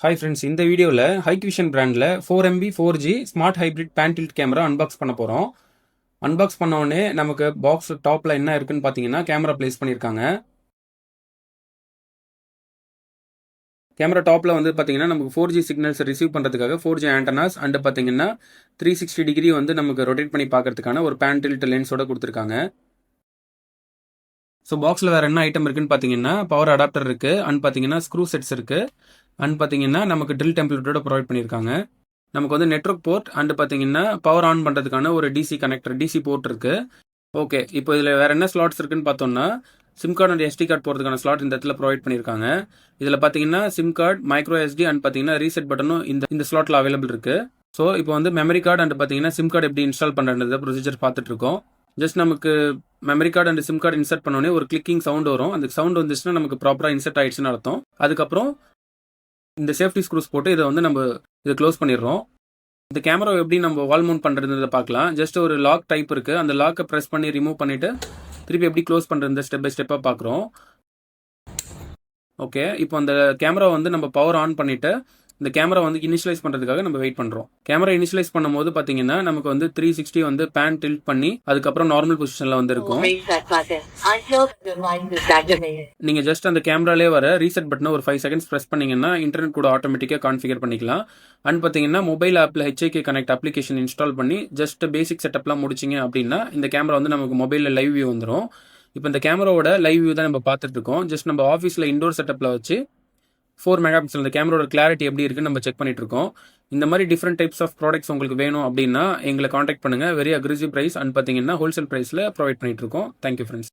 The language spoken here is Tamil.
ஹாய் ஃப்ரெண்ட்ஸ், இந்த வீடியோவில் ஹைக்விஷன் பிராண்டில் 4MB 4G smart hybrid pan tilt camera unbox பண்ண போகிறோம். அன்பாக்ஸ் பண்ண உடனே நமக்கு பாக்ஸ் டாப்பில் என்ன இருக்குன்னு பார்த்தீங்கன்னா கேமரா பிளேஸ் பண்ணியிருக்காங்க. கேமரா டாப்பில் வந்து பார்த்தீங்கன்னா நமக்கு 4G சிக்னல்ஸ் ரிசீவ் பண்ணுறதுக்காக 4G ஆண்டனாஸ் அண்டு பார்த்தீங்கன்னா 360 டிகிரி வந்து நமக்கு ரொட்டேட் பண்ணி பார்க்கறதுக்கான ஒரு பேன் டில்ட் லென்ஸோட கொடுத்துருக்காங்க. ஸோ பாக்ஸில் வேறு என்ன ஐட்டம் இருக்குன்னு பார்த்தீங்கன்னா பவர் அடாப்டர் இருக்குது, அண்ட் பார்த்தீங்கன்னா ஸ்க்ரூ செட்ஸ் இருக்குது, அண்ட் பார்த்தீங்கன்னா நமக்கு ட்ரில் டெம்ப்ளேட்டோட ப்ரொவைட் பண்ணியிருக்காங்க. நமக்கு வந்து நெட்வொர்க் போர்ட் அண்ட் பார்த்தீங்கன்னா பவர் ஆன் பண்ணுறதுக்கான ஒரு டிசி கனெக்டர், டிசி போர்ட் இருக்குது. ஓகே, இப்போ இதில் வேறு என்ன ஸ்லாட்ஸ் இருக்குன்னு பார்த்தோம்னா sim card and SD card போகிறதுக்கான ஸ்லாட் இந்த இடத்துல ப்ரொவைட் பண்ணியிருக்காங்க. இதில் பார்த்தீங்கன்னா sim card, micro SD and பார்த்தீங்கன்னா ரீசெட் பட்டனும் இந்த ஸ்லாட்டில் அவைலபிள் இருக்குது. ஸோ இப்போ வந்து மெமரி கார்டு அண்ட் பார்த்தீங்கன்னா சிம் கார்டு எப்படி இன்ஸ்டால் பண்ணுறது ப்ரொசீஜர் பார்த்துட்டு இருக்கோம். ஜஸ்ட் நமக்கு memory card and sim card insert பண்ணோடனே ஒரு கிளிக்கிங் சவுண்ட் வரும். அந்த சவுண்ட் வந்துச்சுன்னா நமக்கு ப்ராப்பராக இன்சர்ட் ஆயிடுச்சுன்னு அர்த்தம். அதுக்கப்புறம் இந்த சேஃப்டி ஸ்க்ரூஸ் போட்டு இதை வந்து நம்ம இதை க்ளோஸ் பண்ணிடுறோம். இந்த கேமரா எப்படி நம்ம வால் மவுண்ட் பண்ணுறதுன்றதை பார்க்கலாம். ஜஸ்ட் ஒரு லாக் டைப் இருக்குது, அந்த லாக்கை ப்ரெஸ் பண்ணி ரிமூவ் பண்ணிவிட்டு திருப்பி எப்படி க்ளோஸ் பண்ணுறது ஸ்டெப் பை ஸ்டெப்பாக பார்க்குறோம். ஓகே, இப்போ அந்த கேமரா வந்து நம்ம பவர் ஆன் பண்ணிவிட்டு இந்த கேமரா வந்து இனிஷியலைஸ் பண்ணுறதுக்காக நம்ம வெயிட் பண்ணுறோம். கேமரா இனிஷியலைஸ் பண்ணும்போது பார்த்தீங்கன்னா நமக்கு வந்து 360 வந்து பேன் டில்ட் பண்ணி அதுக்கப்புறம் நார்மல் பொசிஷனில் வந்து இருக்கும். நீங்கள் ஜஸ்ட் அந்த கேமராலே வர ரீசெட் பட்டனை ஒரு 5 செகண்ட்ஸ் ப்ரெஸ் பண்ணீங்கன்னா இன்டர்நெட் கூட ஆட்டோமேட்டிக்காக கான்ஃபிகர் பண்ணிக்கலாம். அண்ட் பார்த்தீங்கன்னா மொபைல் ஆப்பில் HIK கனெக்ட் அப்ளிகேஷன் இன்ஸ்டால் பண்ணி ஜஸ்ட் பேசிக் செட்டப்லாம் முடிச்சிங்க அப்படின்னா இந்த கேமரா வந்து நமக்கு மொபைலில் லைவ் வியூ வந்துடும். இப்போ இந்த கேமராவோட லைவ் வியூ தான் நம்ம பார்த்துட்டு இருக்கோம். ஜஸ்ட் நம்ம ஆஃபீஸில் இண்டோர் செட்டப்பில் வச்சு 4 மெகா பிக்சல் இந்த கேமராவோட கிளாரிட்டி எப்படி இருக்குன்னு நம்ம செக் பண்ணிட்டு இருக்கோம். இந்த மாதிரி டிஃப்ரெண்ட் டைப்ஸ் ஆஃப் ப்ராடக்ட்ஸ் உங்களுக்கு வேணும் அப்படின்னா எங்களை காண்டாக்ட் பண்ணுங்கள். வெரி அக்ரெசிவ் ப்ரைஸ் அண்ட் பார்த்தீங்கன்னா ஹோல்சேல் ப்ரைஸில் ப்ரொவைட் பண்ணிட்டு இருக்கோம். Thank you friends.